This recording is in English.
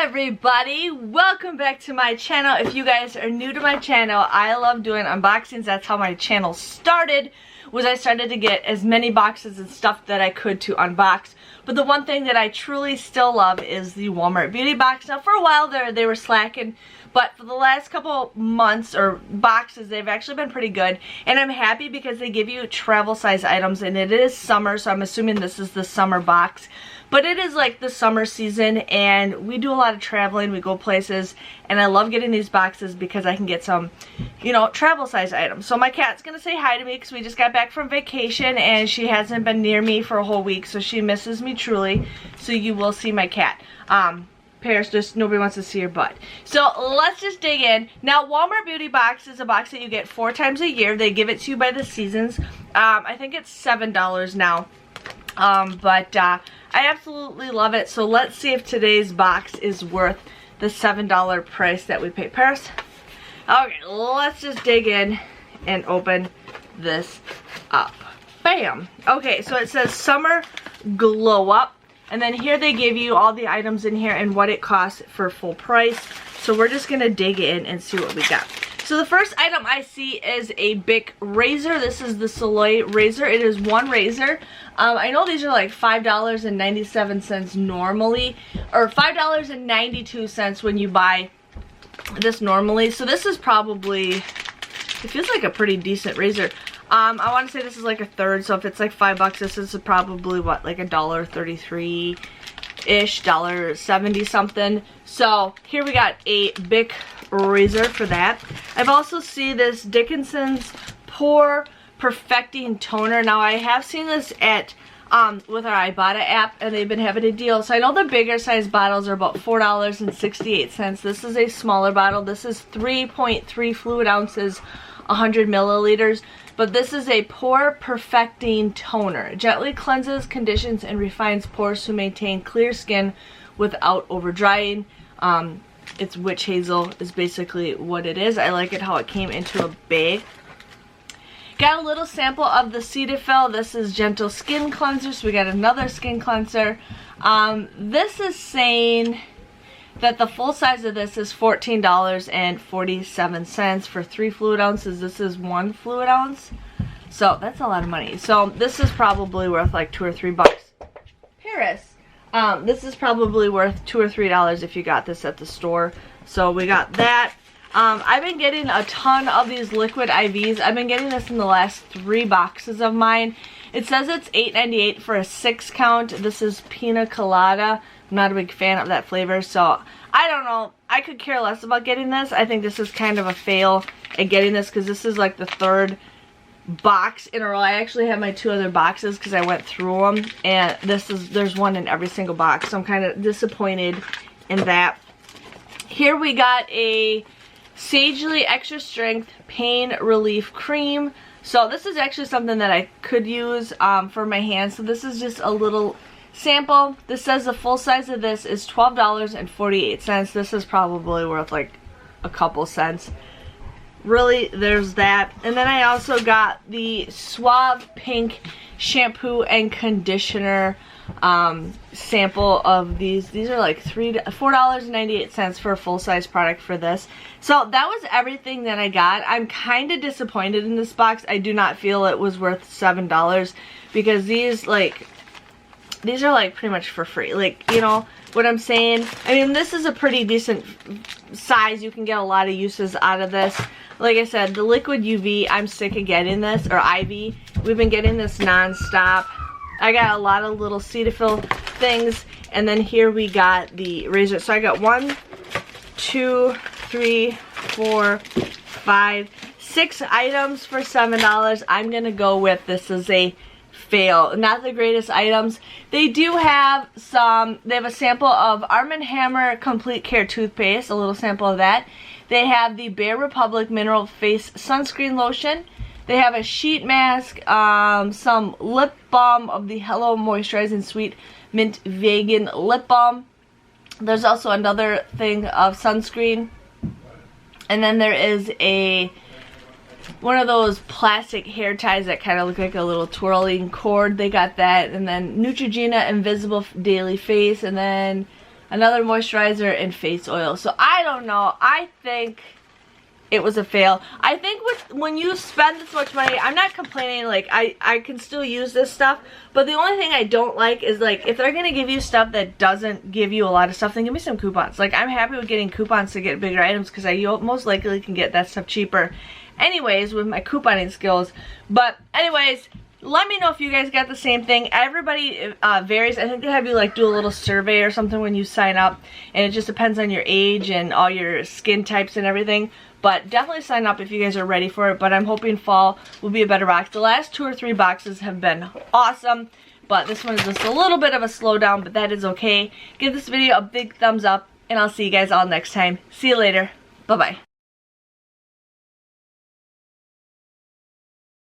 everybody, welcome back to my channel. If you guys are new to my channel, I love doing unboxings. That's how my channel started, was I started to get as many boxes and stuff that I could to unbox. But the one thing that I truly still love is the Walmart beauty box. Now for a while there they were slacking, but for the last couple months or boxes they've actually been pretty good, and I'm happy because they give you travel size items, and it is summer, so I'm assuming this is the summer box. But it is like the summer season and we do a lot of traveling, we go places, and I love getting these boxes because I can get some, you know, travel size items. So my cat's gonna say hi to me because we just got back from vacation and she hasn't been near me for a whole week, so she misses me truly. So you will see my cat. Paris, just nobody wants to see her butt. So let's just dig in. Now Walmart Beauty Box is a box that you get 4 times a year. They give it to you by the seasons. I think it's $7 now. I absolutely love it. So let's see if today's box is worth the $7 price that we paid. Paris? Okay, let's just dig in and open this up. Bam! Okay, so it says Summer Glow Up. And then here they give you all the items in here and what it costs for full price. So we're just going to dig in and see what we got. So the first item I see is a Bic Razor. This is the Soleil razor. It is one razor. I know these are like $5.97 normally, or $5.92 when you buy this normally. So this is probably, it feels like a pretty decent razor. I want to say this is like a third, so if it's like $5, this is probably what, like $1.33-ish, $1.70 something. So here we got a Bic Razor for that. I've also seen this Dickinson's Pore Perfecting Toner. Now I have seen this at with our Ibotta app, and they've been having a deal. So I know the bigger size bottles are about $4.68. This is a smaller bottle. This is 3.3 fluid ounces, 100 milliliters. But this is a Pore Perfecting Toner. It gently cleanses, conditions, and refines pores to maintain clear skin without over drying. It's witch hazel is basically what it is. I like it how it came into a bag. Got a little sample of the Cetaphil. This is Gentle Skin Cleanser, so we got another skin cleanser. This is saying that the full size of this is $14.47 for 3 fluid ounces. This is 1 fluid ounce, so that's a lot of money. So this is probably worth like $2 or $3. Paris, this is probably worth $2 or $3 if you got this at the store. So we got that. I've been getting a ton of these liquid IVs. I've been getting this in the last 3 boxes of mine. It says it's $8.98 for a 6 count. This is Pina Colada. I'm not a big fan of that flavor, so I don't know. I could care less about getting this. I think this is kind of a fail at getting this because this is like the 3rd box in a row. I actually have my 2 other boxes because I went through them, and there's one in every single box, so I'm kind of disappointed in that. Here we got a Sagely Extra Strength Pain Relief Cream. So this is actually something that I could use for my hands. So this is just a little sample. This says the full size of this is $12.48. This is probably worth like a couple cents. Really, there's that. And then I also got the Suave Pink Shampoo and Conditioner sample of these. These are like $4.98 for a full-size product for this. So that was everything that I got. I'm kind of disappointed in this box. I do not feel it was worth $7 because these are like pretty much for free. Like, you know what I'm saying? I mean, this is a pretty decent size. You can get a lot of uses out of this. Like I said, the liquid UV, I'm sick of getting this, or IV. We've been getting this non-stop. I got a lot of little Cetaphil things, and then here we got the razor. So I got 1, 2, 3, 4, 5, 6 items for $7. I'm gonna go with this is a fail. Not the greatest items. They do have some, they have a sample of Arm & Hammer Complete Care toothpaste, a little sample of that. They have the Bare Republic Mineral Face Sunscreen Lotion. They have a sheet mask, some lip balm of the Hello Moisturizing Sweet Mint Vegan Lip Balm. There's also another thing of sunscreen. And then there is one of those plastic hair ties that kind of look like a little twirling cord. They got that. And then Neutrogena Invisible Daily Face. And then another moisturizer, and face oil. So I don't know. I think it was a fail. I think when you spend this much money, I'm not complaining, like I can still use this stuff, but the only thing I don't like is like if they're gonna give you stuff that doesn't give you a lot of stuff, then give me some coupons. Like I'm happy with getting coupons to get bigger items because I most likely can get that stuff cheaper anyways with my couponing skills. But anyways, let me know if you guys got the same thing. Everybody varies. I think they have you like do a little survey or something when you sign up, and it just depends on your age and all your skin types and everything. But definitely sign up if you guys are ready for it. But I'm hoping fall will be a better box. The last 2 or 3 boxes have been awesome, but this one is just a little bit of a slowdown, but that is okay. Give this video a big thumbs up, and I'll see you guys all next time. See you later. Bye-bye.